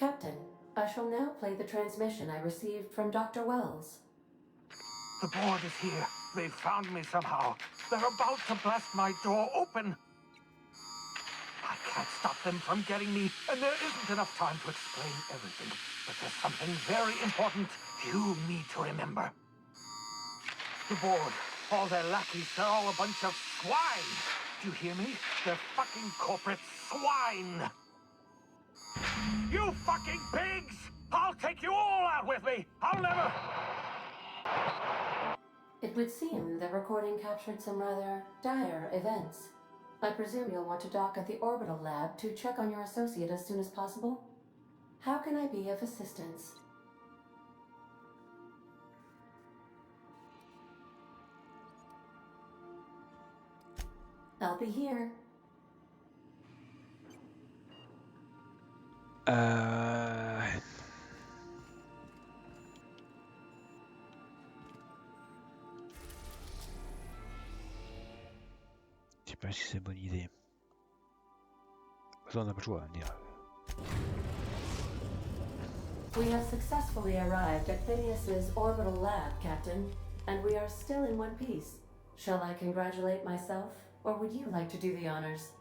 Captain, I shall now play the transmission I received from Dr. Wells. The board is here. They've found me somehow. They're about to blast my door open. I can't stop them from getting me, and there isn't enough time to explain everything. But there's something very important you need to remember. The board, all their lackeys, they're all a bunch of swine. Do you hear me? They're fucking corporate swine. You fucking pigs! I'll take you all out with me! I'll never... It would seem the recording captured some rather dire events. I presume you'll want to dock at the orbital lab to check on your associate as soon as possible. How can I be of assistance? I'll be here. Je sais pas si c'est une bonne idée. Ça, on n'a pas le choix, à dire. We have successfully arrived at Phineas's orbital lab, Captain, and we are still in one piece. Shall I congratulate myself, or would you like to do the honors?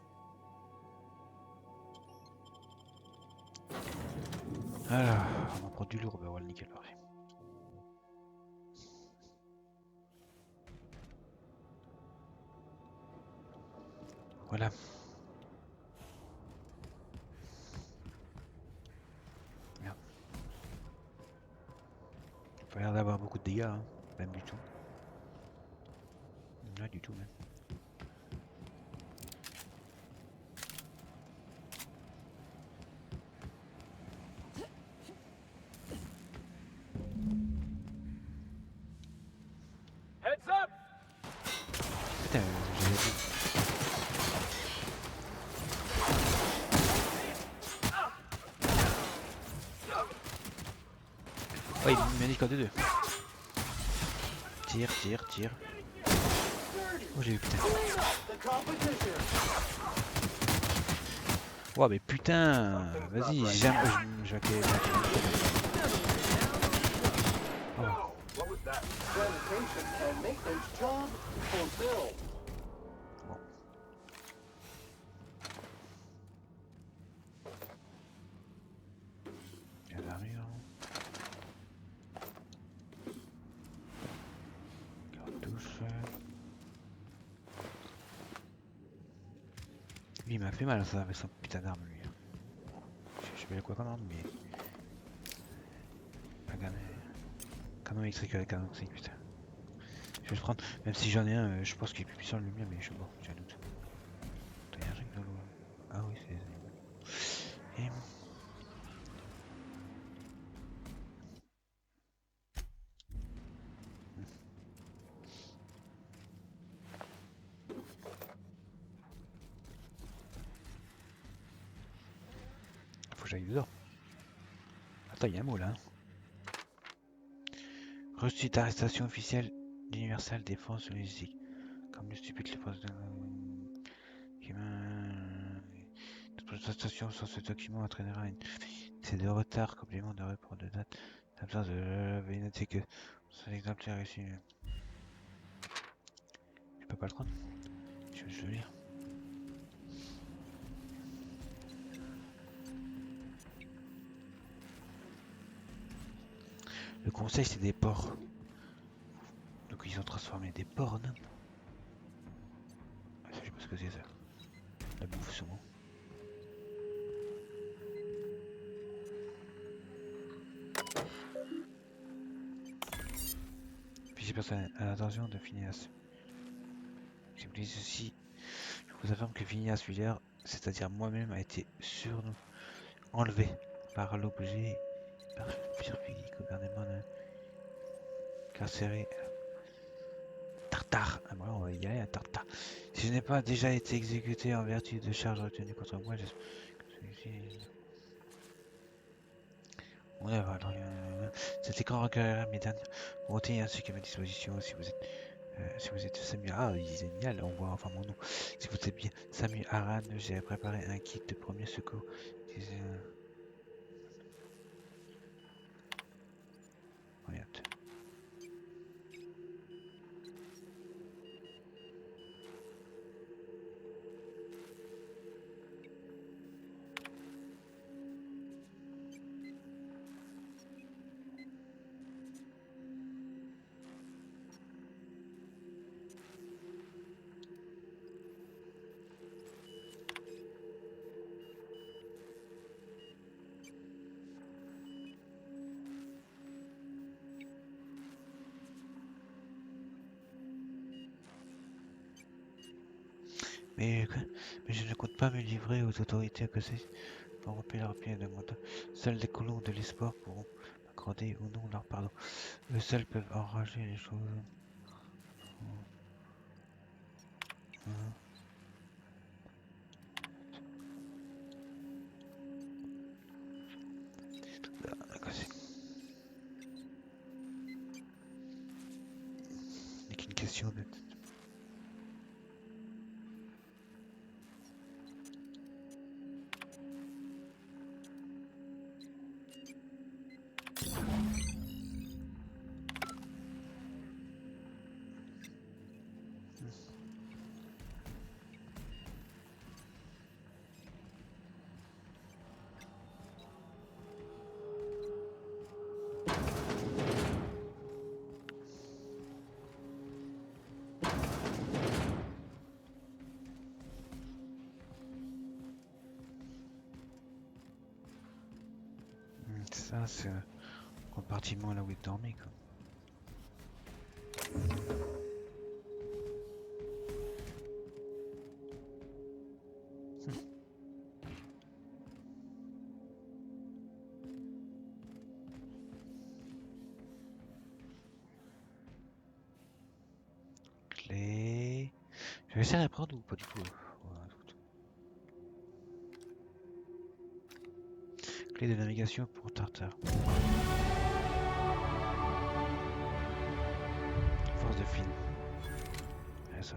Alors, on va prendre du lourd, bah voilà, nickel, parfait. Voilà. Merde. Pas l'air d'avoir beaucoup de dégâts, hein. Même du tout. Là, du tout, même. Heads up! Putain, j'ai dit. Oh, il m'a dit qu'en deux. Tire, tire, tire. Oh, j'ai eu putain. Oh, mais putain! Vas-y, j'aime. Je vais. Oh. Bon. Il y a l'armure. Cartouche. Lui, il m'a fait mal ça avec son putain d'arme, lui. Je sais pas quoi comme arme, mais. Pas canon électrique avec canon électrique, putain. Je vais le prendre, même si j'en ai un, je pense qu'il est plus puissant le mien, mais je sais pas, j'ai un doute. Attends, y a un truc dans l'eau. Ah oui, c'est. Et. Faut que j'aille dedans. Attends, il y a un mot là. Hein. Reçu d'arrestation officielle d'Universal Défense Logistique. Comme le stupide les forces de. Toute prestation sur ce document entraînera une. C'est de retard, complément de report de date. L'absence de. Veuillez noter que son exemplaire est reçu. Je peux pas le prendre. Je vais le lire. Le conseil c'est des porcs. Donc ils ont transformé des porcs en hommes. Ah, je sais pas ce que c'est ça. La bouffe souvent. Puis personne à l'attention de Phineas. Si vous dites ceci, je vous affirme que Phineas Wheeler, c'est-à-dire moi-même, a été enlevé par l'objet par Firfili, gouvernement carcéré. Tartare. Ah bon, on va y aller à Tartare. Si je n'ai pas déjà été exécuté en vertu de charges retenues contre moi, j'espère que celui-ci. On va alors, cet écran recueillera mes dernières volontés ainsi qu'à ma disposition si vous êtes Samuel. Ah, il est génial, on voit enfin mon nom. Si vous êtes bien Samuel Aran, j'ai préparé un kit de premier secours. Mais, mais je ne compte pas me livrer aux autorités accusées européennes de mandat. Seuls les colons de l'espoir pourront accorder ou non leur pardon. Eux seuls peuvent enrager les choses. Hein. Ah, d'accord, c'est qu'une question de... Ça, c'est un compartiment là où il dormait, quoi. Clé... Je vais essayer de prendre ou pas du tout. Voilà, clé de navigation pour Tartare. Force de fil. Ouais, ça.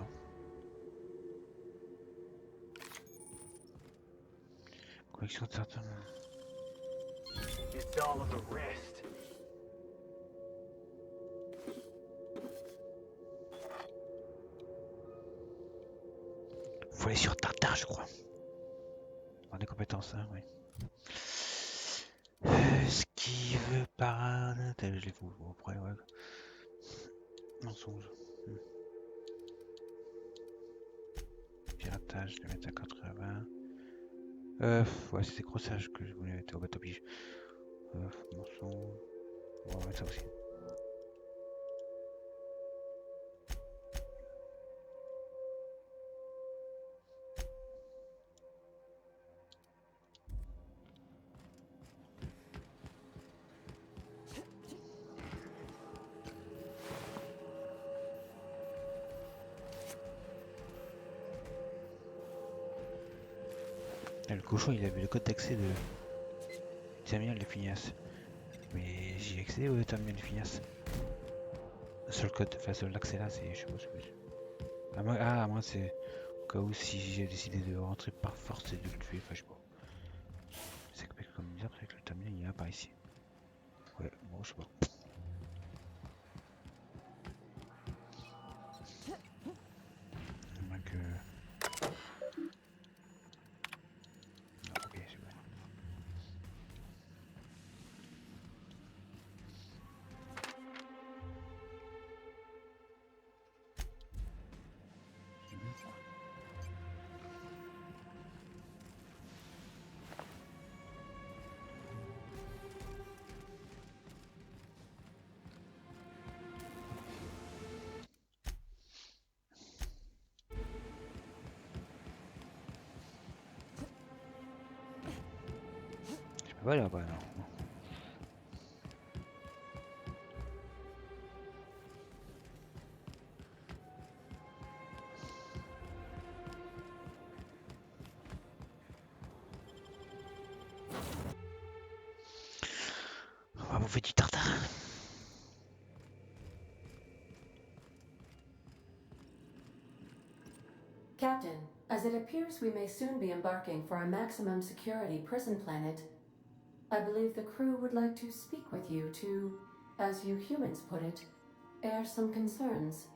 Correction de certains... It's all of the rest. Faut aller sur Tartare, je crois. Dans des compétences, hein, oui. Esquive, parade... Je les fous, après, ouais. Mensonge. Piratage, je vais mettre à 80. Ouais, c'est crossage que je voulais mettre au bateau pige. Mensonge. On va mettre ça aussi. Le cochon, il avait le code d'accès de terminal de Phineas. Mais j'y ai accès au terminal de Phineas. Le seul code, enfin, seul l'accès là, c'est, je sais pas ce que c'est. À moi c'est au cas où si j'ai décidé de rentrer par force et de le tuer, enfin, je sais pas. C'est comme dire, après que le terminal il est là par ici. Ouais, bon, je sais pas. Donc, non, ok, c'est bon. Je peux pas aller là-bas, non. On va bouffer du tartare. Captain, as it appears we may soon be embarking for a maximum security prison planet, I believe the crew would like to speak with you to, as you humans put it, air some concerns.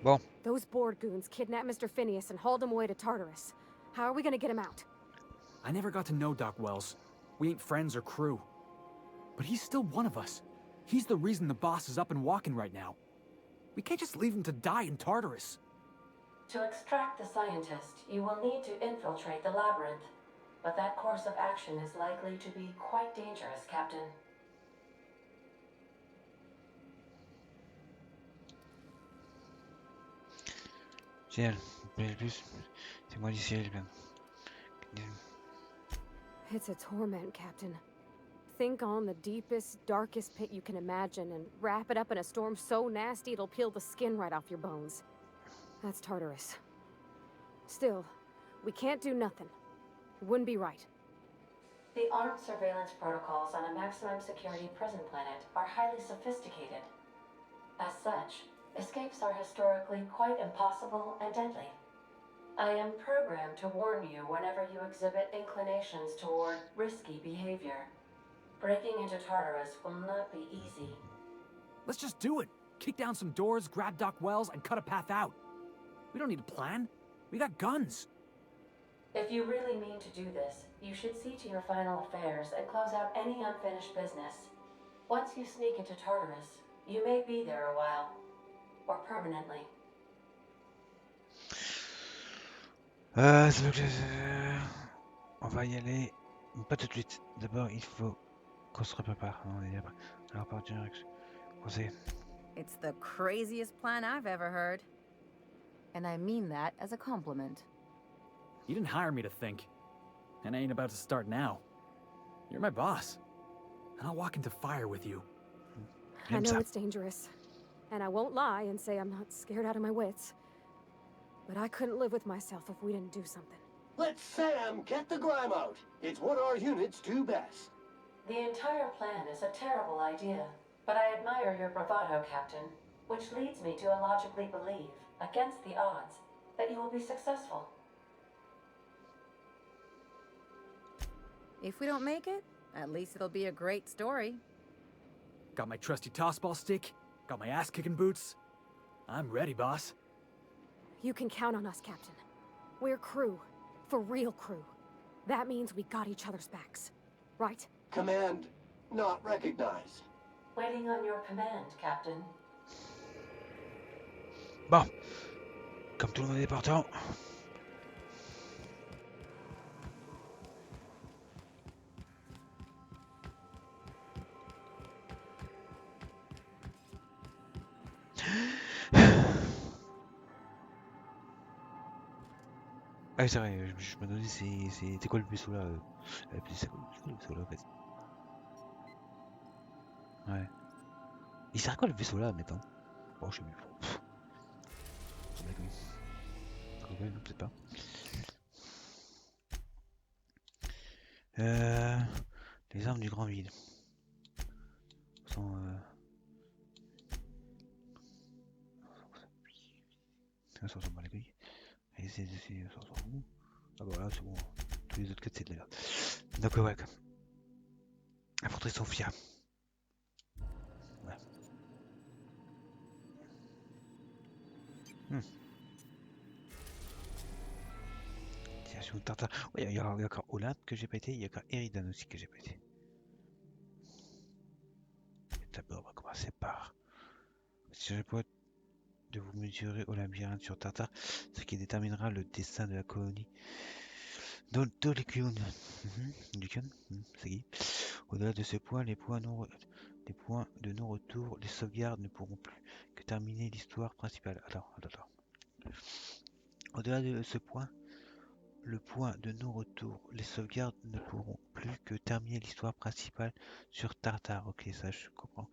Bon, Those Borg goons kidnapped Mr. Phineas and hauled him away to Tartarus. How are we gonna get him out? I never got to know Doc Wells. We ain't friends or crew. But he's still one of us. He's the reason the boss is up and walking right now. We can't just leave him to die in Tartarus. To extract the scientist, you will need to infiltrate the labyrinth. But that course of action is likely to be quite dangerous, Captain. Ciel, plus, c'est moi du ciel, bien. It's a torment, Captain. Think on the deepest, darkest pit you can imagine and wrap it up in a storm so nasty it'll peel the skin right off your bones. That's Tartarus. Still, we can't do nothing. It wouldn't be right. The armed surveillance protocols on a maximum security prison planet are highly sophisticated. As such, escapes are historically quite impossible and deadly. I am programmed to warn you whenever you exhibit inclinations toward risky behavior. Breaking into Tartarus will not be easy. Let's just do it. Kick down some doors, grab Doc Wells, and cut a path out. We don't need a plan. We got guns. If you really mean to do this, you should see to your final affairs and close out any unfinished business. Once you sneak into Tartarus, you may be there a while. Or permanently. C'est donc on va y aller, mais pas tout de suite. D'abord, il faut qu'on se prépare. On est après. Alors, par direction. Conseil. It's the craziest plan I've ever heard. And I mean that as a compliment. You didn't hire me to think. And I ain't about to start now. You're my boss. And I'll walk into fire with you. I know it's dangerous. And I won't lie and say I'm not scared out of my wits. But I couldn't live with myself if we didn't do something. Let Sam get the grime out. It's what our units do best. The entire plan is a terrible idea, but I admire your bravado, Captain, which leads me to illogically believe, against the odds, that you will be successful. If we don't make it, at least it'll be a great story. Got my trusty tossball stick, got my ass-kicking boots. I'm ready, boss. You can count on us, Captain. We're crew. For real crew. That means we got each other's backs. Right? Command not recognized. Waiting on your command, Captain. Bon, comme tout le monde est partant. Ah oui, c'est vrai, je me demandais c'était quoi le vaisseau là c'est quoi le vaisseau là en fait. Ouais. Il sert à quoi le vaisseau là maintenant? Bon, je sais plus. Ouais, non, peut-être pas. Les armes du grand vide sont ça s'en bat les couilles. Et c'est ça s'en fout. Ah bah voilà, c'est bon. Tous les autres quêtes c'est de la merde. Donc ouais, la forteresse Sophia. Ouais. Station Tartare. Ouais, il y a encore Olympe que j'ai pas été, il y a encore Eridan aussi que j'ai pas été. D'abord, on va commencer par. Si je peux de vous mesurer au labyrinthe sur Tartare, ce qui déterminera le destin de la colonie d'Olycune. C'est qui? Au-delà de ce point, les points de non-retour, les sauvegardes ne pourront plus que terminer l'histoire principale. Attends. Au-delà de ce point, le point de non-retour, les sauvegardes ne pourront plus que terminer l'histoire principale sur Tartare. Ok, ça je comprends.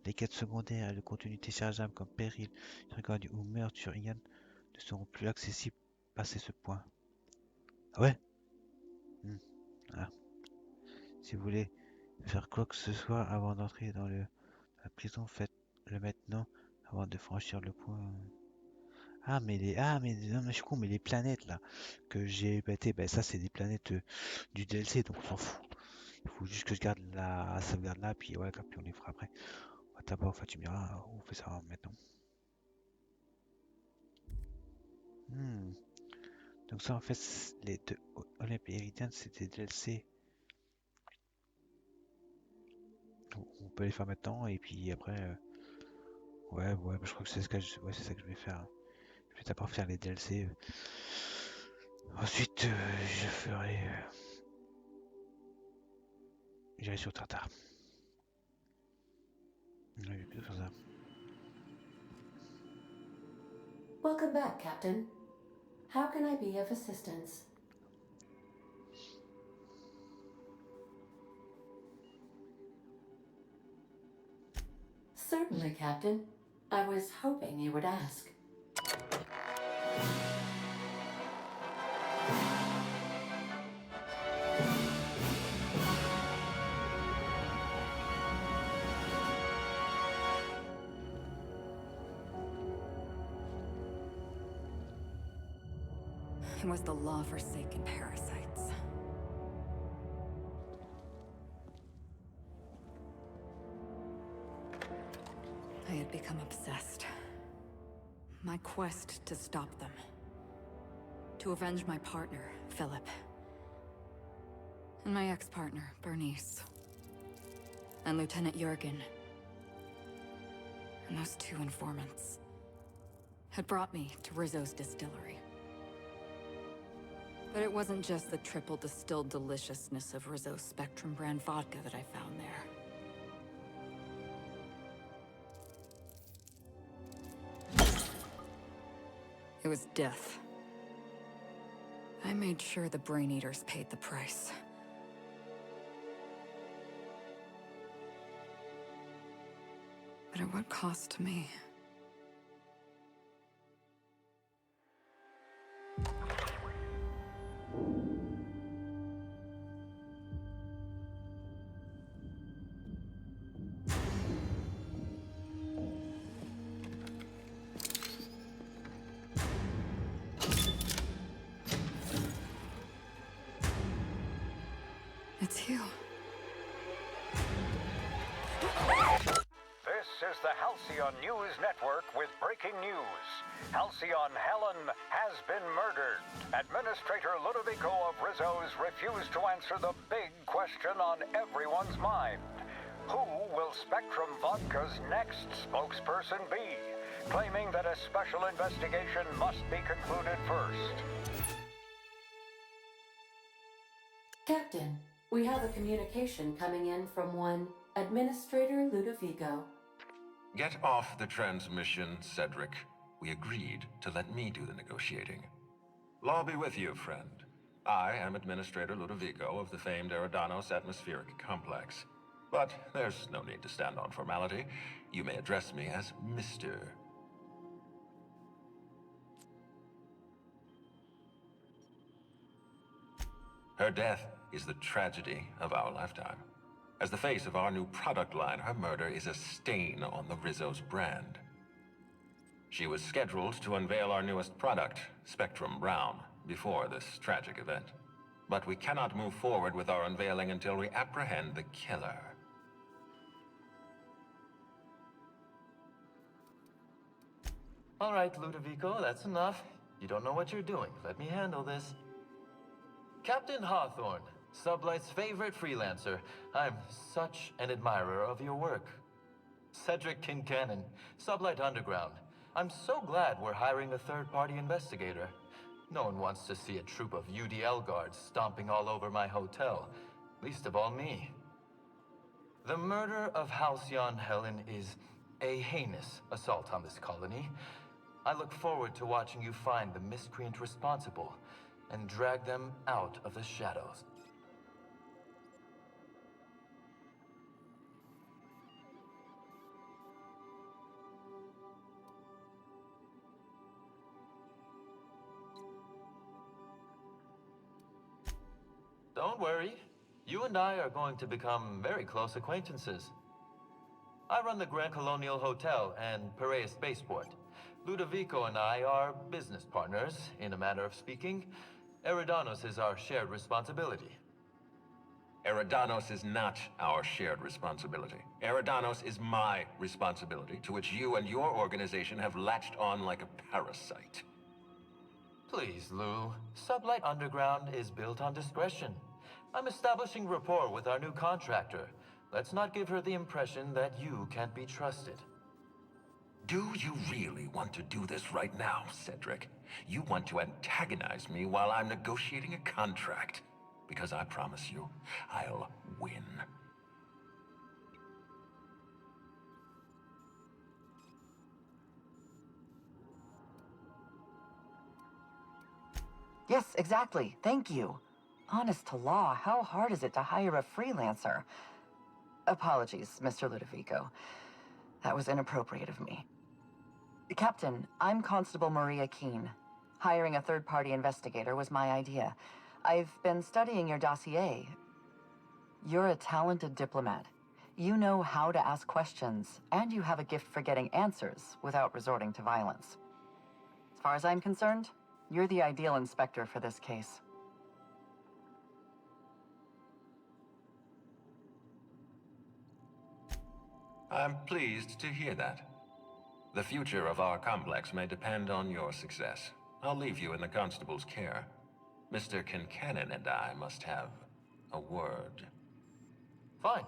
Les quêtes secondaires et le contenu téléchargeable comme Péril sur ou Meurtre sur Ian ne seront plus accessibles passé ce point. Ah ouais? Ah. Si vous voulez faire quoi que ce soit avant d'entrer dans la prison, faites-le maintenant avant de franchir le point. Non, mais je suis con, mais les planètes là que j'ai pété, ben ça c'est des planètes du DLC, donc on s'en fout. Il faut juste que je garde la sauvegarde là, puis ouais, puis on les fera après. D'abord, enfin, tu me diras, on fait ça maintenant. Donc ça en fait, les deux Olympe et Iridian, c'était DLC. On peut les faire maintenant, et puis après, ouais, je crois que c'est c'est ça que je vais faire. Je vais d'abord faire les DLC. Ensuite, je ferai... J'irai sur Tartare. Je vais plutôt faire ça. Welcome back, Captain. How can I be of assistance? Certainly, Captain. I was hoping you would ask. It was the law-forsaken parasites. I had become obsessed. My quest to stop them. To avenge my partner, Philip. And my ex-partner, Bernice. And Lieutenant Jurgen. And those two informants had brought me to Rizzo's distillery. But it wasn't just the triple distilled deliciousness of Rizzo's Spectrum brand vodka that I found there. It was death. I made sure the Brain Eaters paid the price. But at what cost to me? It's you. This is the Halcyon News Network with breaking news. Halcyon Helen has been murdered. Administrator Ludovico of Rizzo's refused to answer the big question on everyone's mind. Who will Spectrum Vodka's next spokesperson be? Claiming that a special investigation must be concluded first. Captain, we have a communication coming in from one Administrator Ludovico. Get off the transmission, Cedric. We agreed to let me do the negotiating. Law be with you, friend. I am Administrator Ludovico of the famed Eridanos Atmospheric Complex. But there's no need to stand on formality. You may address me as Mr. Her death is the tragedy of our lifetime. As the face of our new product line, her murder is a stain on the Rizzo's brand. She was scheduled to unveil our newest product, Spectrum Brown, before this tragic event. But we cannot move forward with our unveiling until we apprehend the killer. All right, Ludovico, that's enough. You don't know what you're doing. Let me handle this. Captain Hawthorne, Sublight's favorite freelancer. I'm such an admirer of your work. Cedric Kincannon, Sublight Underground. I'm so glad we're hiring a third-party investigator. No one wants to see a troop of UDL guards stomping all over my hotel. Least of all me. The murder of Halcyon Helen is a heinous assault on this colony. I look forward to watching you find the miscreant responsible and drag them out of the shadows. Don't worry. You and I are going to become very close acquaintances. I run the Grand Colonial Hotel and Piraeus Spaceport. Ludovico and I are business partners, in a manner of speaking. Eridanos is our shared responsibility. Eridanos is not our shared responsibility. Eridanos is my responsibility, to which you and your organization have latched on like a parasite. Please, Lou. Sublight Underground is built on discretion. I'm establishing rapport with our new contractor. Let's not give her the impression that you can't be trusted. Do you really want to do this right now, Cedric? You want to antagonize me while I'm negotiating a contract. Because I promise you, I'll win. Yes, exactly. Thank you. Honest to law, how hard is it to hire a freelancer? Apologies, Mr. Ludovico. That was inappropriate of me. Captain, I'm Constable Maria Keene. Hiring a third-party investigator was my idea. I've been studying your dossier. You're a talented diplomat. You know how to ask questions, and you have a gift for getting answers without resorting to violence. As far as I'm concerned, you're the ideal inspector for this case. I'm pleased to hear that. The future of our complex may depend on your success. I'll leave you in the constable's care. Mr. Kincannon and I must have a word. Fine.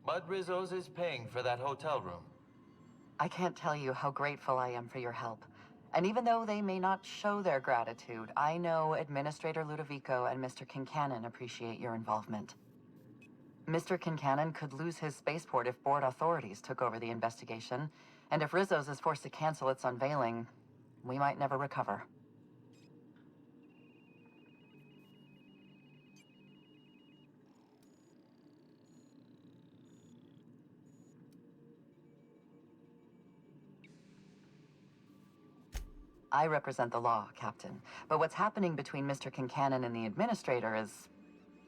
Bud Rizzo's is paying for that hotel room. I can't tell you how grateful I am for your help. And even though they may not show their gratitude, I know Administrator Ludovico and Mr. Kincannon appreciate your involvement. Mr. Kincannon could lose his spaceport if board authorities took over the investigation, and if Rizzo's is forced to cancel its unveiling, we might never recover. I represent the law, Captain, but what's happening between Mr. Kincannon and the Administrator is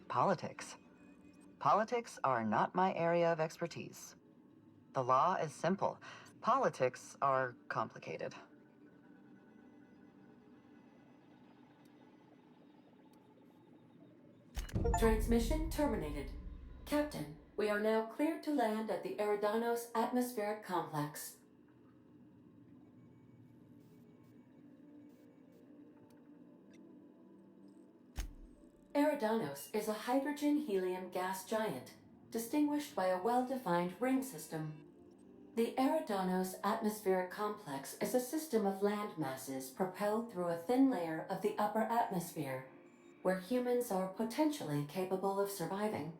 politics. Politics are not my area of expertise. The law is simple. Politics are complicated. Transmission terminated. Captain, we are now cleared to land at the Eridanos Atmospheric Complex. Eridanos is a hydrogen-helium gas giant, distinguished by a well-defined ring system. The Eridanos Atmospheric Complex is a system of land masses propelled through a thin layer of the upper atmosphere, where humans are potentially capable of surviving.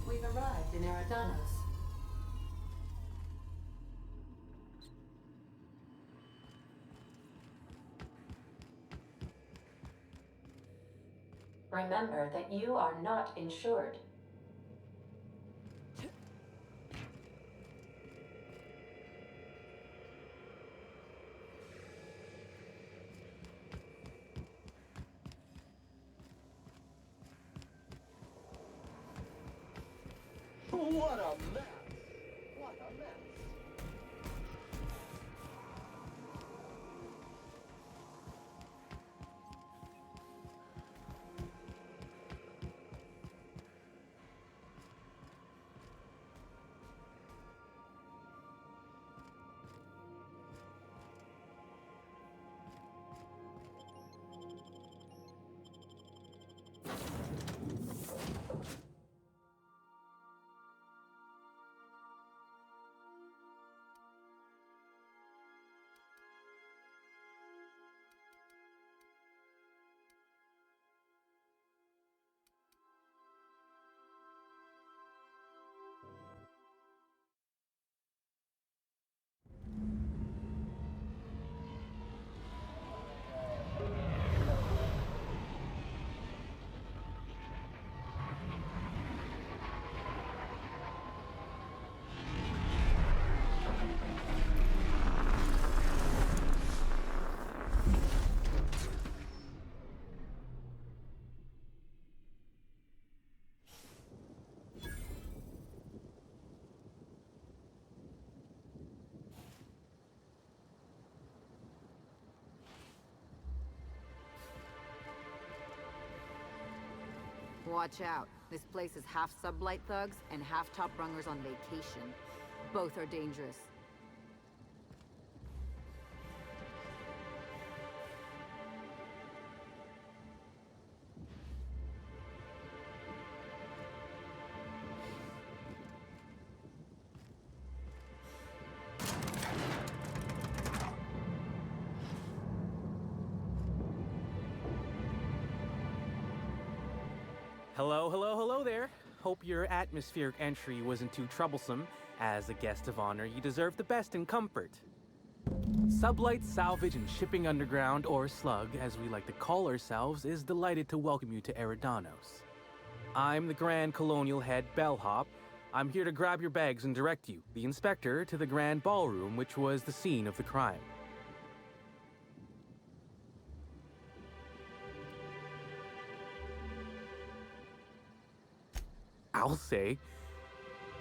We've arrived in Eridanos. Remember that you are not insured. What a mess! What a mess! Watch out. This place is half sublight thugs and half top rungers on vacation. Both are dangerous. Hello, hello, hello there. Hope your atmospheric entry wasn't too troublesome. As a guest of honor, you deserve the best in comfort. Sublight Salvage and Shipping Underground, or Slug, as we like to call ourselves, is delighted to welcome you to Eridanos. I'm the Grand Colonial Head Bellhop. I'm here to grab your bags and direct you, the Inspector, to the Grand Ballroom, which was the scene of the crime. I'll say.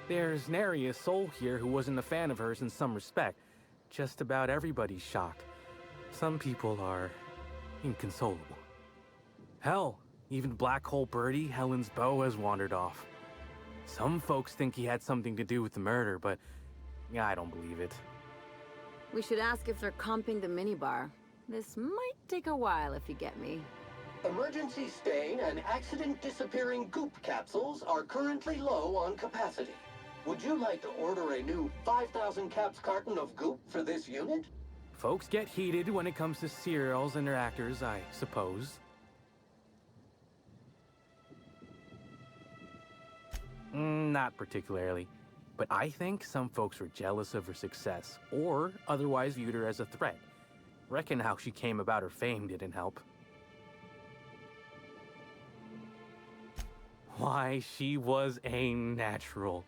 There's nary a soul here who wasn't a fan of hers in some respect. Just about everybody's shocked. Some people are inconsolable. Hell, even Black Hole Birdie, Helen's beau, has wandered off. Some folks think he had something to do with the murder, but I don't believe it. We should ask if they're comping the minibar. This might take a while if you get me. Emergency stain and accident disappearing goop capsules are currently low on capacity. Would you like to order a new 5,000 caps carton of goop for this unit? Folks get heated when it comes to serials and their actors, I suppose. Not particularly. But I think some folks were jealous of her success, or otherwise viewed her as a threat. Reckon how she came about her fame didn't help. Why, she was a natural.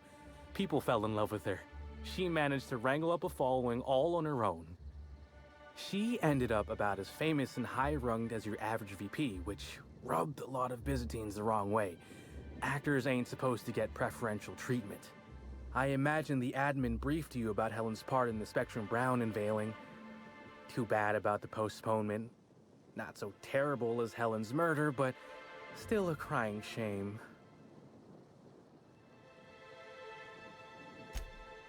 People fell in love with her. She managed to wrangle up a following all on her own. She ended up about as famous and high-runged as your average VP, which rubbed a lot of Byzantines the wrong way. Actors ain't supposed to get preferential treatment. I imagine the admin briefed you about Helen's part in the Spectrum Brown unveiling. Too bad about the postponement. Not so terrible as Helen's murder, but still a crying shame.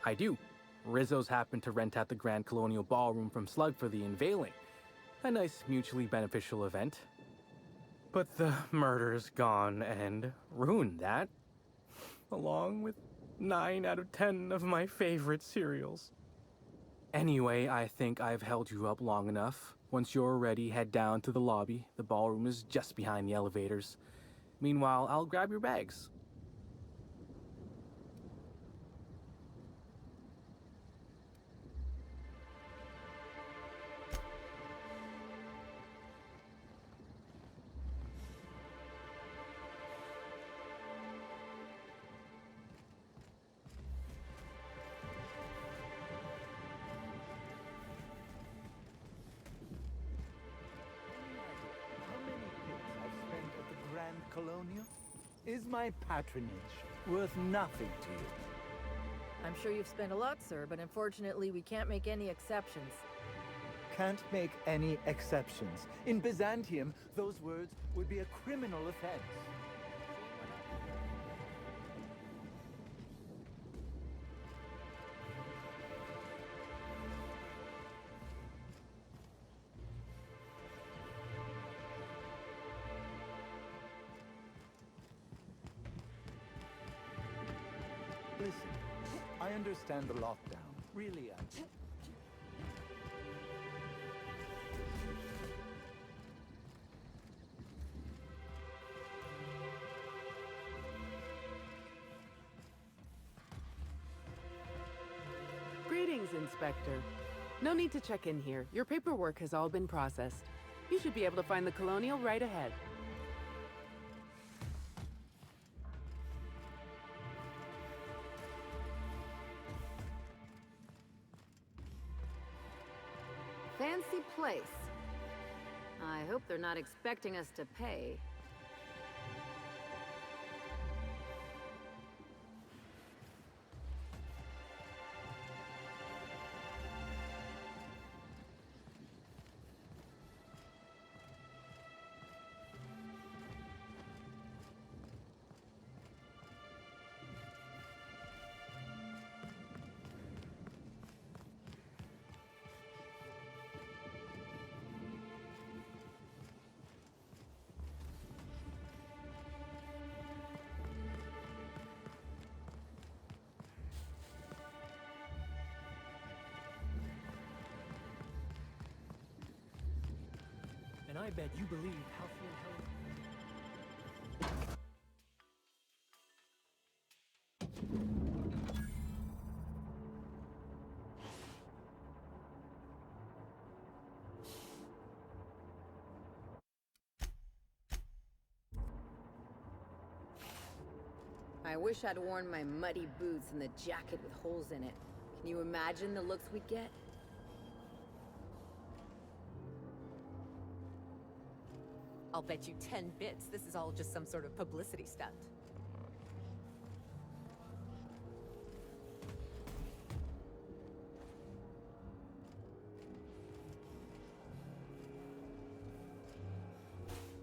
I do. Rizzo's happened to rent out the Grand Colonial Ballroom from Slug for the unveiling. A nice mutually beneficial event. But the murder's gone and ruined that. Along with 9 out of 10 of my favorite cereals. Anyway, I think I've held you up long enough. Once you're ready, head down to the lobby. The ballroom is just behind the elevators. Meanwhile, I'll grab your bags. Colonial? Is my patronage worth nothing to you? I'm sure you've spent a lot, sir, but unfortunately we can't make any exceptions. Can't make any exceptions. In Byzantium, those words would be a criminal offense. Listen, I understand the lockdown. Really, I do. Greetings, Inspector. No need to check in here. Your paperwork has all been processed. You should be able to find the Colonial right ahead. Fancy place. I hope they're not expecting us to pay. I bet you believe Halcyon Helen. I wish I'd worn my muddy boots and the jacket with holes in it. Can you imagine the looks we'd get? I'll bet you 10 bits this is all just some sort of publicity stunt.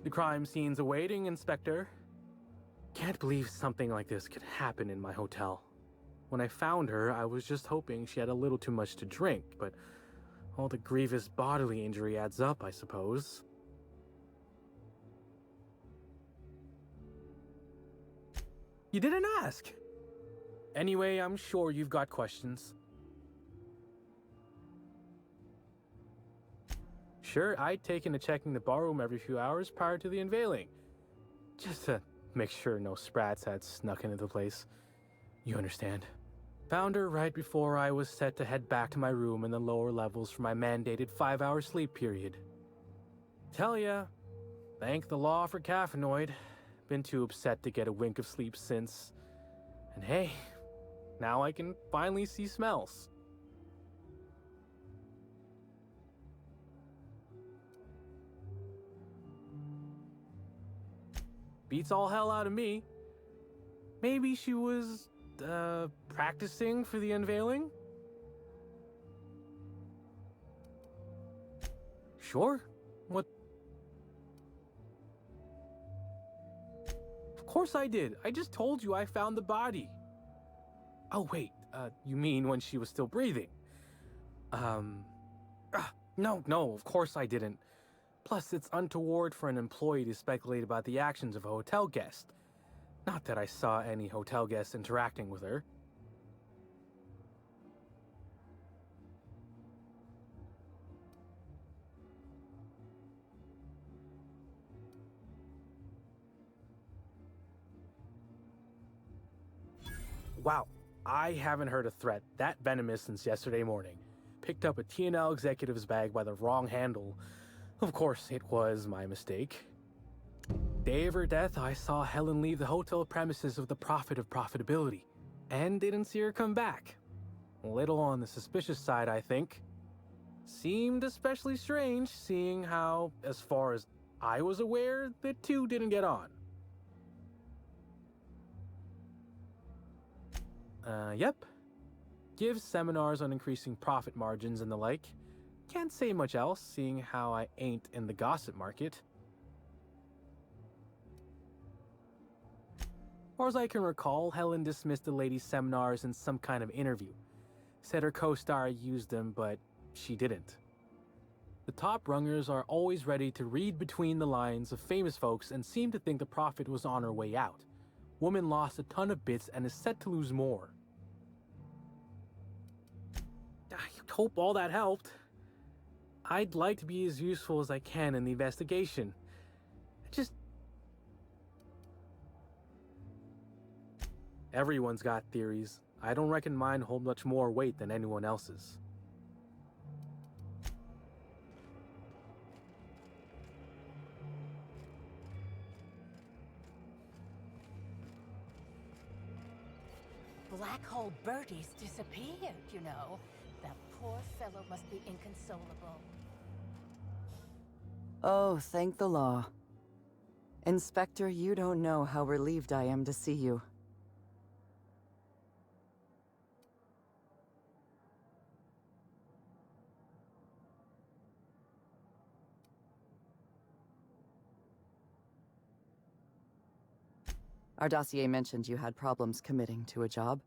The crime scene's awaiting, Inspector. Can't believe something like this could happen in my hotel. When I found her, I was just hoping she had a little too much to drink, but all the grievous bodily injury adds up, I suppose. You didn't ask. Anyway, I'm sure you've got questions. Sure, I'd taken to checking the barroom every few hours prior to the unveiling, just to make sure no sprats had snuck into the place. You understand. Found her right before I was set to head back to my room in the lower levels for my mandated 5-hour sleep period. Tell ya, thank the law for caffeinoid. Been too upset to get a wink of sleep since. And hey, now I can finally see smells. Beats all hell out of me. Maybe she was, practicing for the unveiling? Sure. What? Of course I did. I just told you I found the body. Oh, wait. You mean when she was still breathing? No, of course I didn't. Plus, it's untoward for an employee to speculate about the actions of a hotel guest. Not that I saw any hotel guests interacting with her. Wow, I haven't heard a threat that venomous since yesterday morning. Picked up a TNL executive's bag by the wrong handle. Of course, it was my mistake. Day of her death, I saw Helen leave the hotel premises with the profit of profitability, and didn't see her come back. A little on the suspicious side, I think. Seemed especially strange, seeing how, as far as I was aware, the two didn't get on. Yep. Gives seminars on increasing profit margins and the like. Can't say much else, seeing how I ain't in the gossip market. Far as I can recall, Helen dismissed the lady's seminars in some kind of interview. Said her co-star used them, but she didn't. The top rungers are always ready to read between the lines of famous folks and seem to think the profit was on her way out. Woman lost a ton of bits and is set to lose more. I hope all that helped. I'd like to be as useful as I can in the investigation. Everyone's got theories. I don't reckon mine hold much more weight than anyone else's. Black Hole Bertie's disappeared, you know. That poor fellow must be inconsolable. Oh, thank the law. Inspector, you don't know how relieved I am to see you. Our dossier mentioned you had problems committing to a job.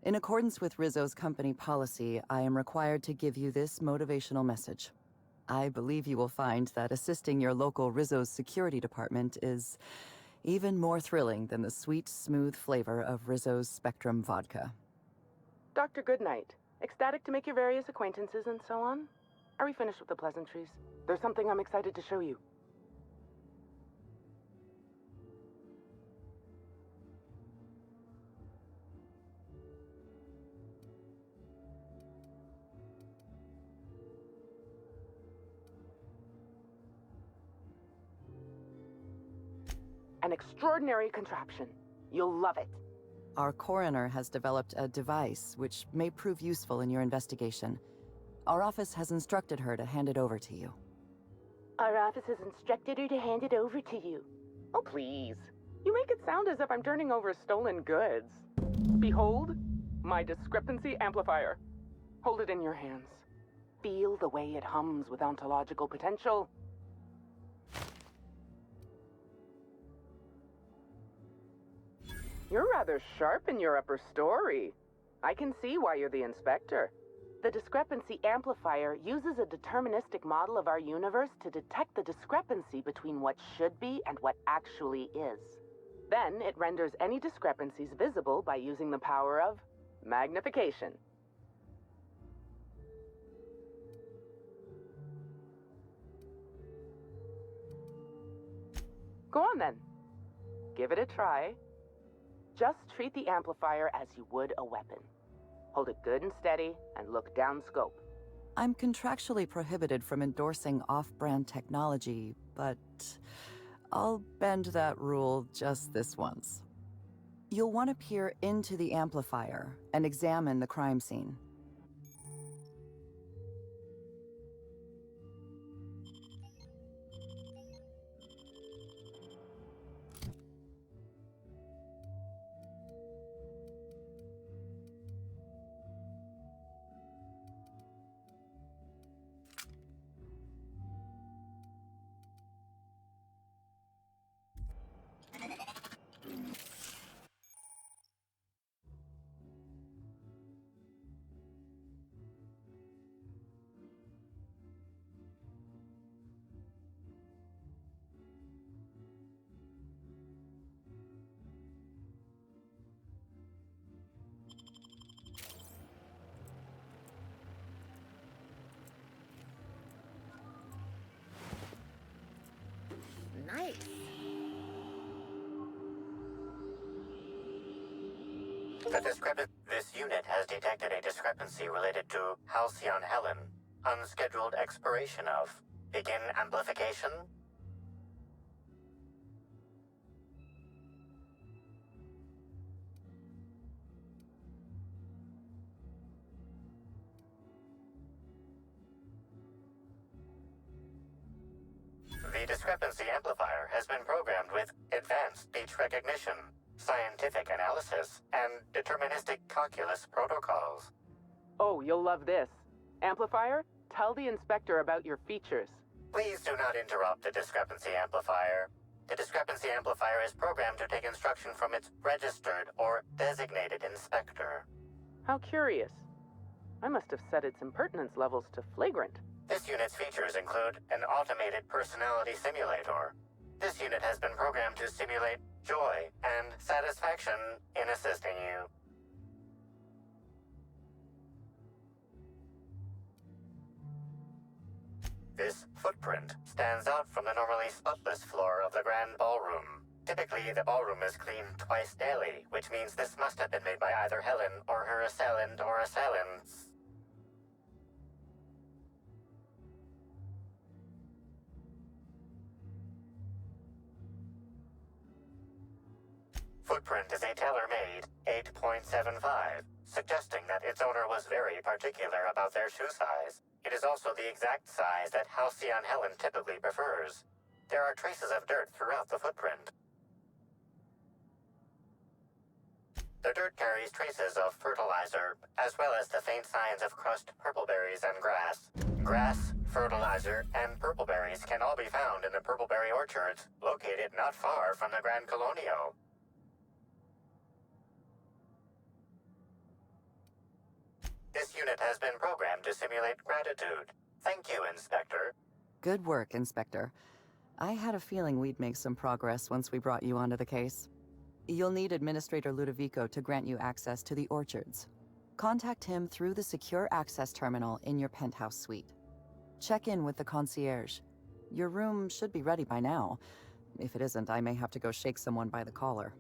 In accordance with Rizzo's company policy, I am required to give you this motivational message. I believe you will find that assisting your local Rizzo's security department is even more thrilling than the sweet, smooth flavor of Rizzo's Spectrum vodka. Dr. Goodnight, ecstatic to make your various acquaintances and so on? Are we finished with the pleasantries? There's something I'm excited to show you. An extraordinary contraption. You'll love it. Our coroner has developed a device which may prove useful in your investigation. Our office has instructed her to hand it over to you. Our office has instructed her to hand it over to you. Oh, please. You make it sound as if I'm turning over stolen goods. Behold, my discrepancy amplifier. Hold it in your hands. Feel the way it hums with ontological potential. You're rather sharp in your upper story. I can see why you're the inspector. The discrepancy amplifier uses a deterministic model of our universe to detect the discrepancy between what should be and what actually is. Then it renders any discrepancies visible by using the power of magnification. Go on then. Give it a try. Just treat the amplifier as you would a weapon. Hold it good and steady and look down scope. I'm contractually prohibited from endorsing off-brand technology, but I'll bend that rule just this once. You'll want to peer into the amplifier and examine the crime scene. Nice. This unit has detected a discrepancy related to Halcyon Helen. Unscheduled expiration of. Begin amplification. The discrepancy amplifier has been programmed with advanced speech recognition, scientific analysis, and deterministic calculus protocols. Oh, you'll love this. Amplifier, tell the inspector about your features. Please do not interrupt the discrepancy amplifier. The discrepancy amplifier is programmed to take instruction from its registered or designated inspector. How curious. I must have set its impertinence levels to flagrant. This unit's features include an automated personality simulator. This unit has been programmed to simulate joy and satisfaction in assisting you. This footprint stands out from the normally spotless floor of the grand ballroom. Typically, the ballroom is cleaned twice daily, which means this must have been made by either Helen or her assailant or assailants. Footprint is a tailor-made 8.75, suggesting that its owner was very particular about their shoe size. It is also the exact size that Halcyon Helen typically prefers. There are traces of dirt throughout the footprint. The dirt carries traces of fertilizer, as well as the faint signs of crushed purpleberries and grass. Grass, fertilizer, and purpleberries can all be found in the purpleberry orchards, located not far from the Grand Colonio. This unit has been programmed to simulate gratitude. Thank you, Inspector. Good work, Inspector. I had a feeling we'd make some progress once we brought you onto the case. You'll need Administrator Ludovico to grant you access to the orchards. Contact him through the secure access terminal in your penthouse suite. Check in with the concierge. Your room should be ready by now. If it isn't, I may have to go shake someone by the collar.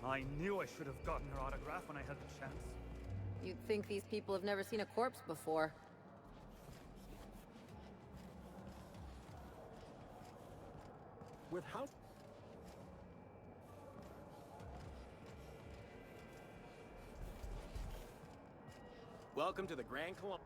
I knew I should have gotten her autograph when I had the chance. You'd think these people have never seen a corpse before. With how... Welcome to the Grand Colon.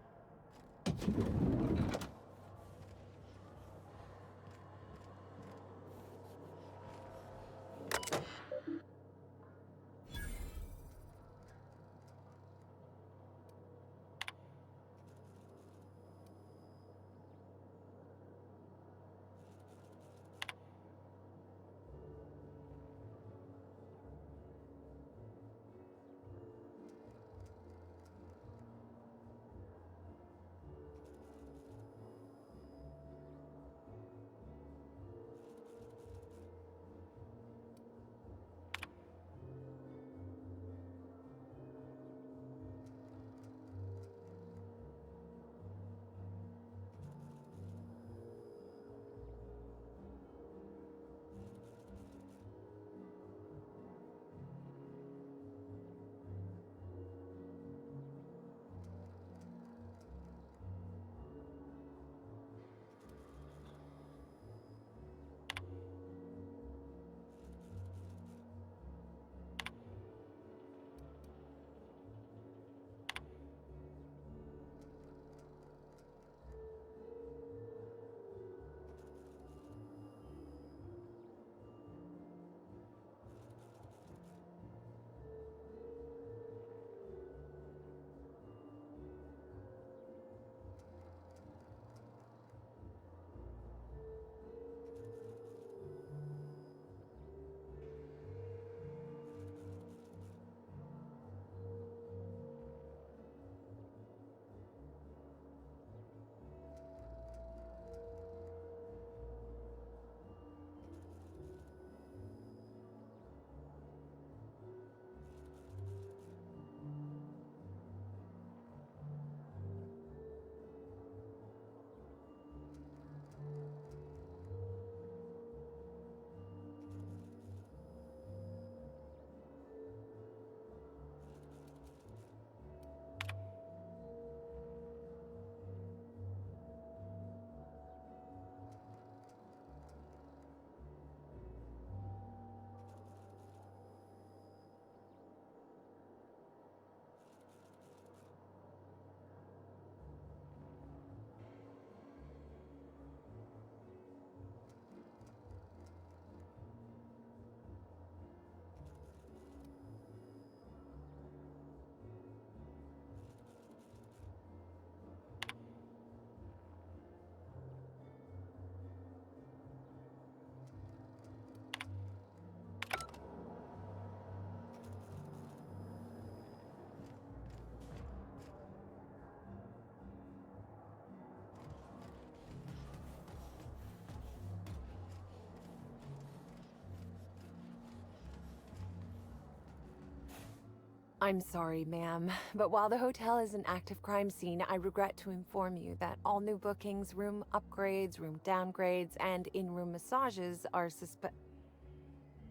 I'm sorry, ma'am, but while the hotel is an active crime scene, I regret to inform you that all new bookings, room upgrades, room downgrades, and in-room massages are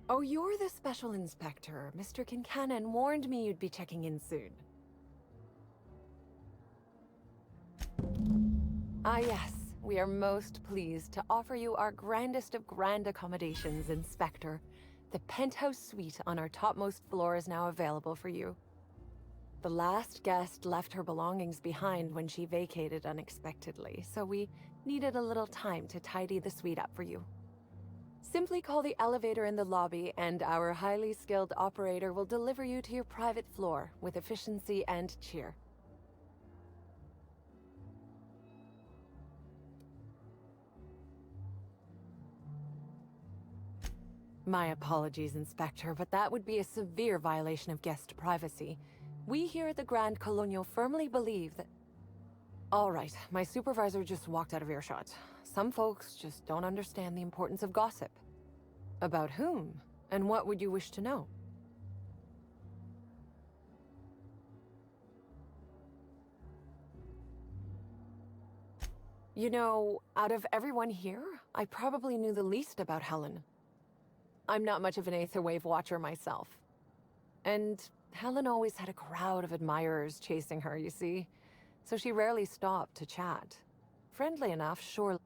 Oh, you're the special inspector. Mr. Kincannon warned me you'd be checking in soon. Ah, yes. We are most pleased to offer you our grandest of grand accommodations, Inspector. The penthouse suite on our topmost floor is now available for you. The last guest left her belongings behind when she vacated unexpectedly, so we needed a little time to tidy the suite up for you. Simply call the elevator in the lobby, and our highly skilled operator will deliver you to your private floor with efficiency and cheer. My apologies, Inspector, but that would be a severe violation of guest privacy. We here at the Grand Colonial firmly believe that... All right, my supervisor just walked out of earshot. Some folks just don't understand the importance of gossip. About whom? And what would you wish to know? You know, out of everyone here, I probably knew the least about Helen. I'm not much of an Aetherwave watcher myself. And Helen always had a crowd of admirers chasing her, you see. So she rarely stopped to chat. Friendly enough, sure.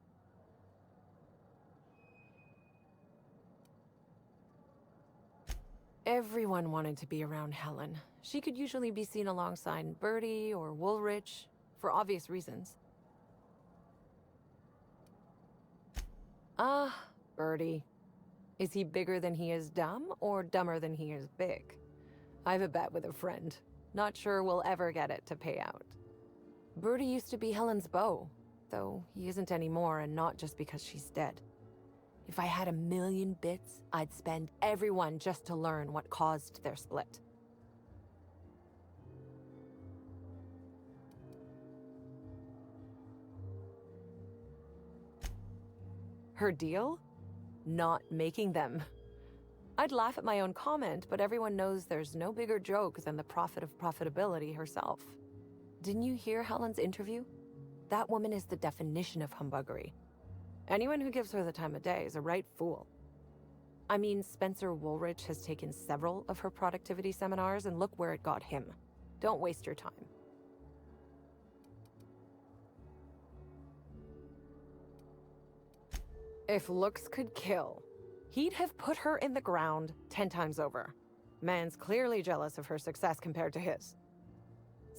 Everyone wanted to be around Helen. She could usually be seen alongside Bertie or Woolrich, for obvious reasons. Ah, Bertie. Is he bigger than he is dumb, or dumber than he is big? I've a bet with a friend. Not sure we'll ever get it to pay out. Bertie used to be Helen's beau, though he isn't anymore, and not just because she's dead. If I had 1,000,000 bits, I'd spend every one just to learn what caused their split. Her deal? Not making them. I'd laugh at my own comment, but everyone knows there's no bigger joke than the prophet of profitability herself. Didn't you hear Helen's interview? That woman is the definition of humbuggery. Anyone who gives her the time of day is a right fool. I mean, Spencer Woolrich has taken several of her productivity seminars, and look where it got him. Don't waste your time. If looks could kill, he'd have put her in the ground 10 times over. Man's clearly jealous of her success compared to his.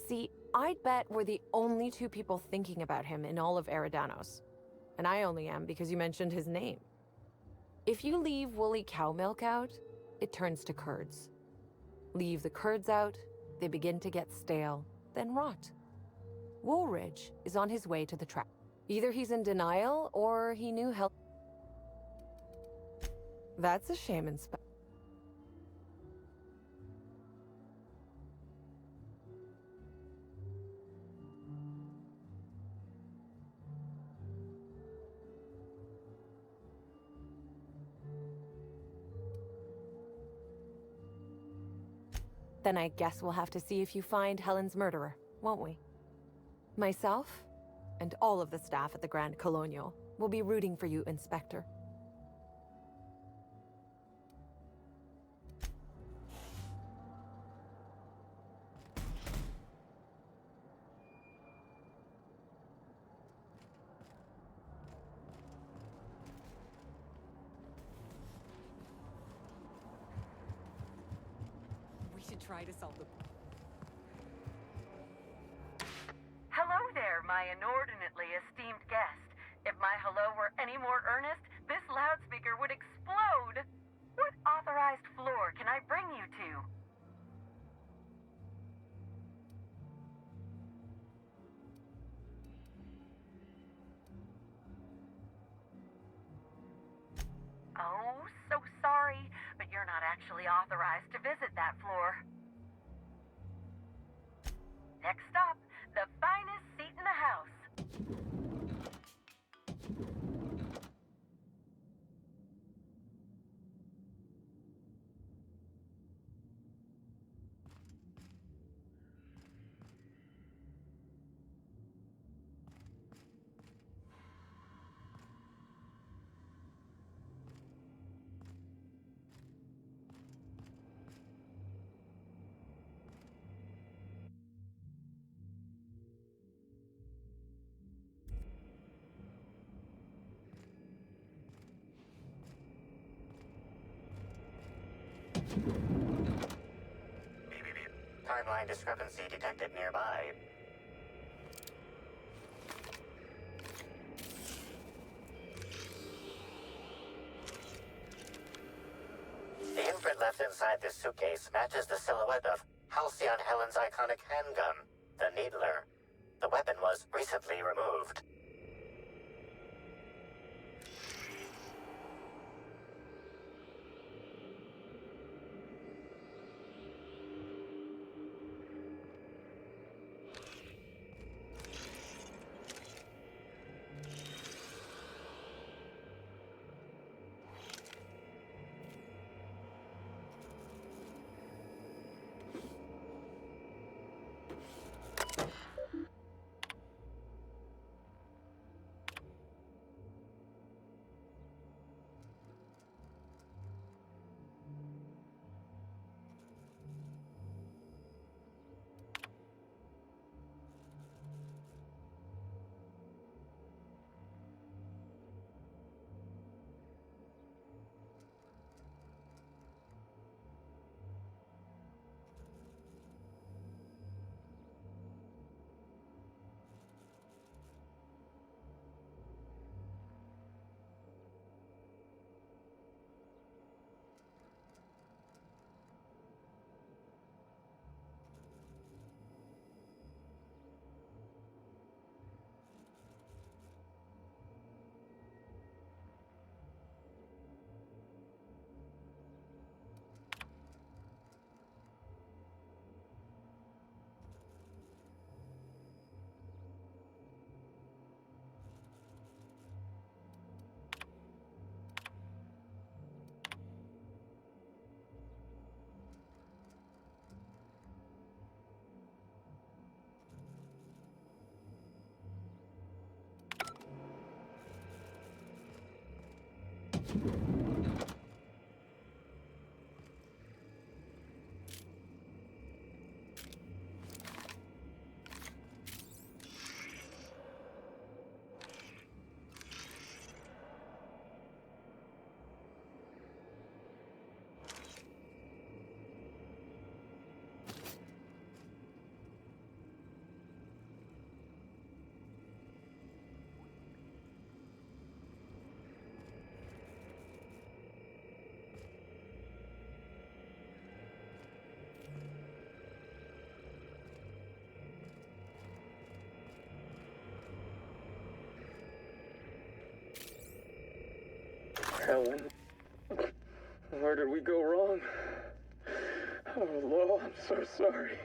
See, I'd bet we're the only two people thinking about him in all of Eridanos. And I only am because you mentioned his name. If you leave woolly cow milk out, it turns to curds. Leave the curds out, they begin to get stale, then rot. Woolrich is on his way to the trap. Either he's in denial, or he knew help. That's a shame, Inspector. Then I guess we'll have to see if you find Helen's murderer, won't we? Myself, and all of the staff at the Grand Colonial, will be rooting for you, Inspector. We should try to solve the... Hello there, my inordinately esteemed guest. If my hello were any more earnest, this loudspeaker would explode. What authorized floor can I bring you to? Oh, so sorry, but you're not actually authorized to visit that floor. Next up, the finest seat in the house. Timeline discrepancy detected nearby. The imprint left inside this suitcase matches the silhouette of Halcyon Helen's iconic handgun, the Needler. The weapon was recently removed. Helen, where did we go wrong? Oh, Law, I'm so sorry.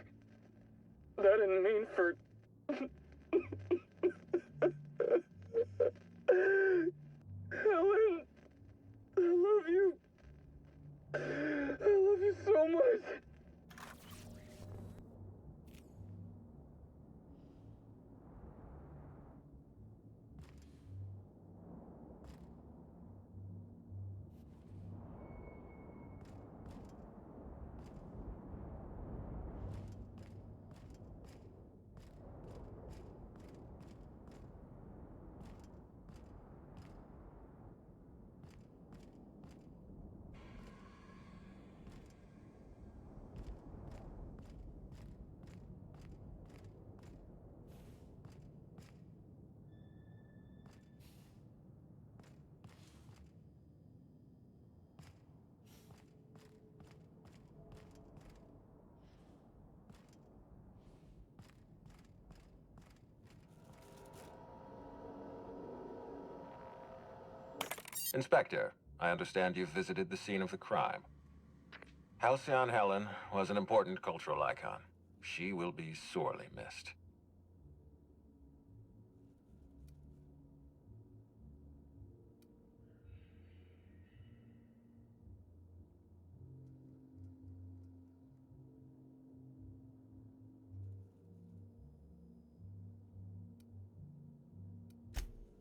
That didn't mean for... Helen, I love you. I love you so much. Inspector, I understand you've visited the scene of the crime. Halcyon Helen was an important cultural icon. She will be sorely missed.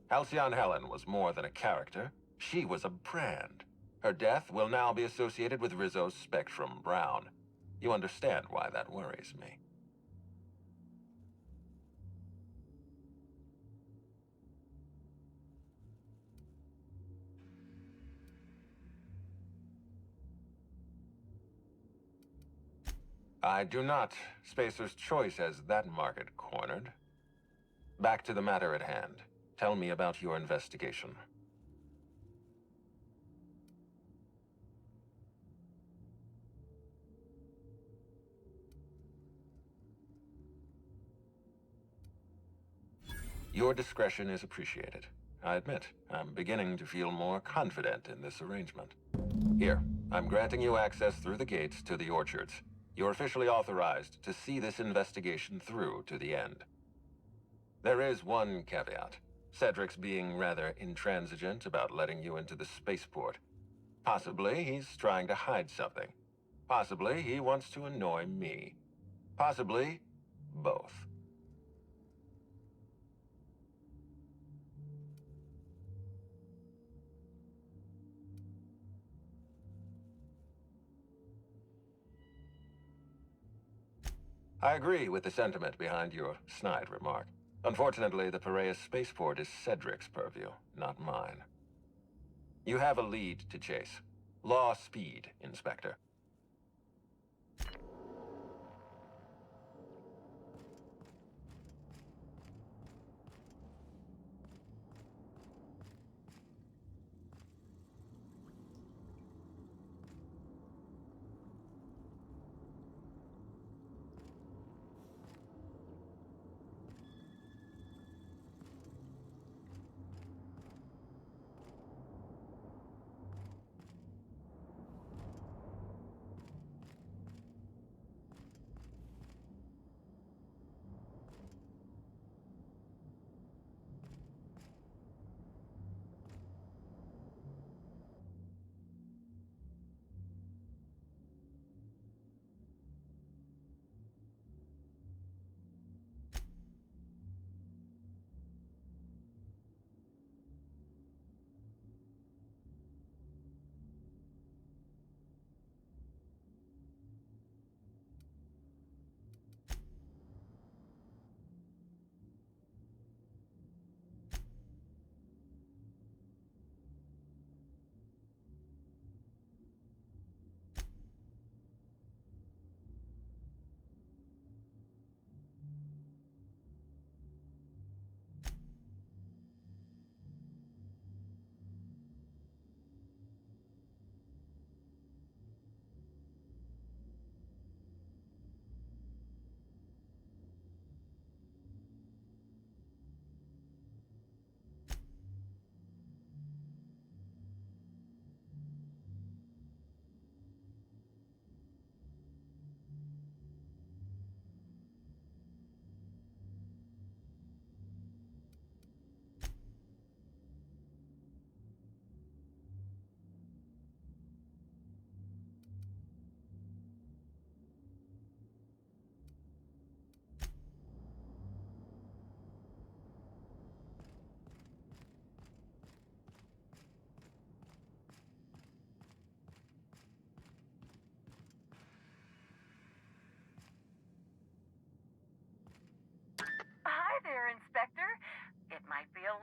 Halcyon Helen was more than a character. She was a brand. Her death will now be associated with Rizzo's Spectrum Brown. You understand why that worries me. I do not. Spacer's Choice has that market cornered. Back to the matter at hand. Tell me about your investigation. Your discretion is appreciated. I admit, I'm beginning to feel more confident in this arrangement. Here, I'm granting you access through the gates to the orchards. You're officially authorized to see this investigation through to the end. There is one caveat. Cedric's being rather intransigent about letting you into the spaceport. Possibly he's trying to hide something. Possibly he wants to annoy me. Possibly both. I agree with the sentiment behind your snide remark. Unfortunately, the Piraeus spaceport is Cedric's purview, not mine. You have a lead to chase. Law speed, Inspector.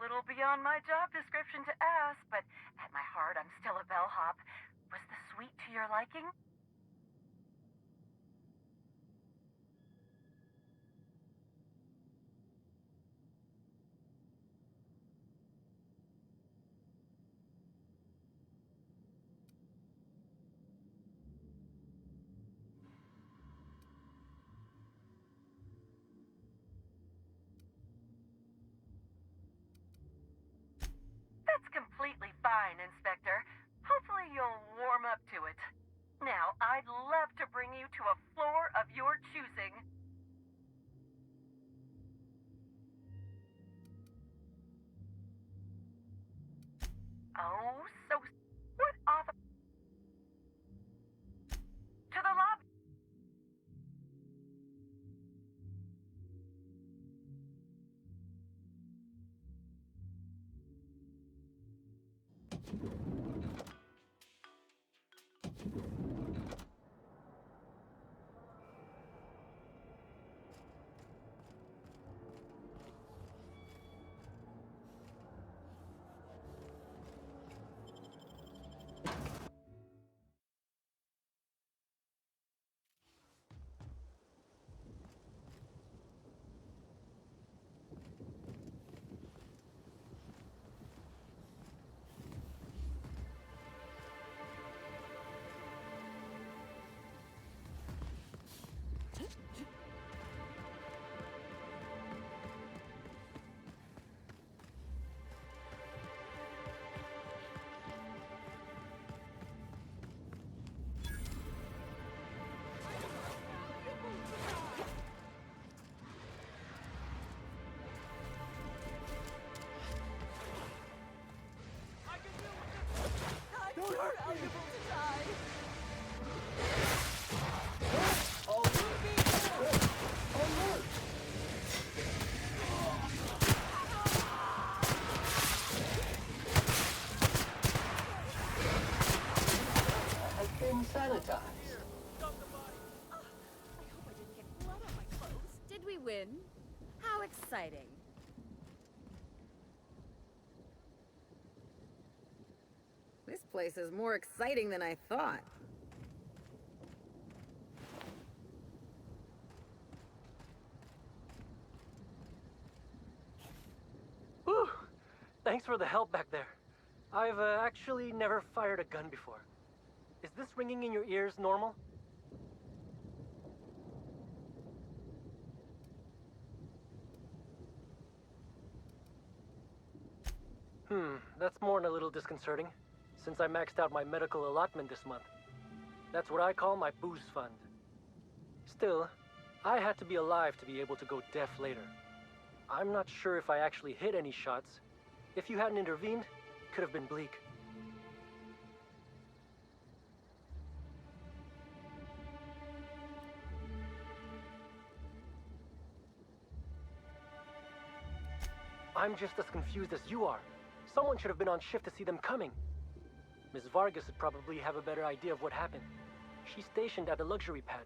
little beyond my job description to ask, but at my heart, I'm still a bellhop. Was the suite to your liking? That's completely fine, Inspector. Hopefully you'll warm up to it. Now, I'd love to bring you to a floor of your choosing. Oh, so... What author... To the lobby. Don't hurt me! Has been sanitized. Did we win? How exciting. This place is more exciting than I thought. Whew! Thanks for the help back there. I've actually never fired a gun before. Is this ringing in your ears normal? That's more than a little disconcerting, since I maxed out my medical allotment this month. That's what I call my booze fund. Still, I had to be alive to be able to go deaf later. I'm not sure if I actually hit any shots. If you hadn't intervened, could have been bleak. I'm just as confused as you are. Someone should have been on shift to see them coming. Ms. Vargas would probably have a better idea of what happened. She's stationed at the luxury pad.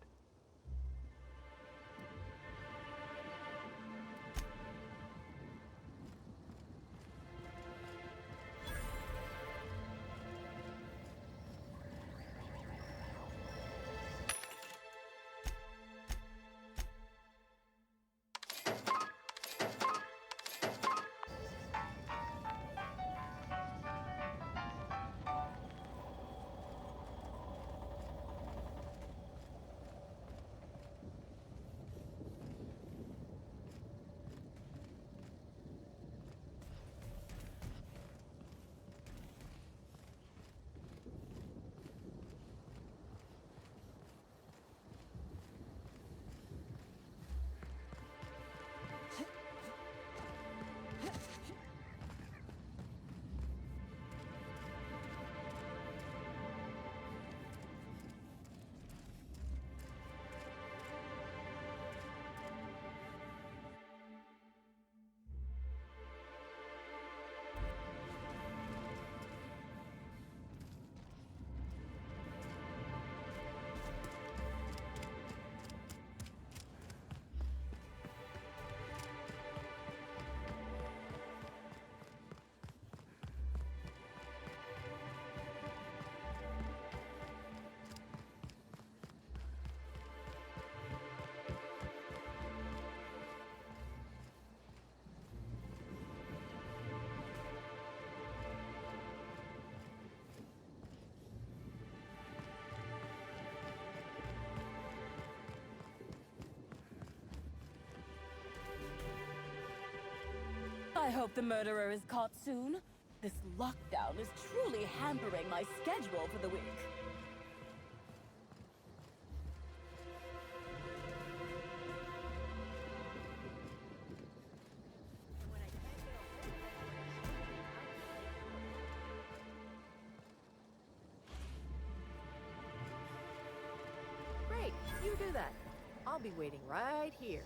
hope the murderer is caught soon. This lockdown is truly hampering my schedule for the week. Great, you do that. I'll be waiting right here.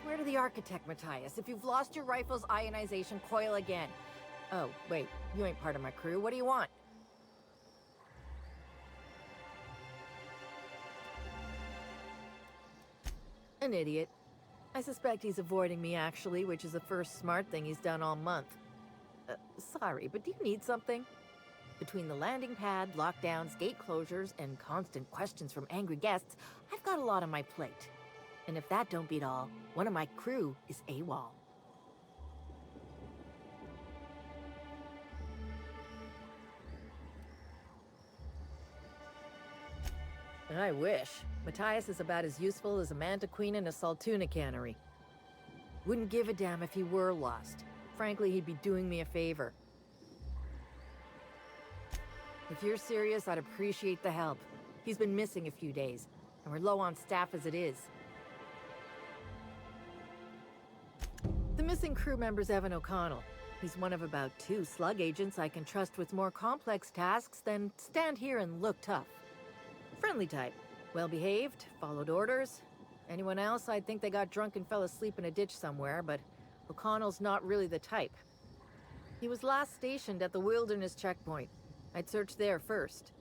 Swear to the architect, Matthias, if you've lost your rifle's ionization coil again. Oh, wait, you ain't part of my crew. What do you want? An idiot. I suspect he's avoiding me, actually, which is the first smart thing he's done all month. Sorry, but do you need something? Between the landing pad, lockdowns, gate closures, and constant questions from angry guests, I've got a lot on my plate. And if that don't beat all, one of my crew is AWOL. I wish. Matthias is about as useful as a manta queen in a Saltuna cannery. Wouldn't give a damn if he were lost. Frankly, he'd be doing me a favor. If you're serious, I'd appreciate the help. He's been missing a few days, and we're low on staff as it is. The missing crew member's Evan O'Connell. He's one of about 2 slug agents I can trust with more complex tasks than stand here and look tough. Friendly type. Well-behaved, followed orders. Anyone else, I'd think they got drunk and fell asleep in a ditch somewhere, but O'Connell's not really the type. He was last stationed at the Wilderness checkpoint. I'd search there first.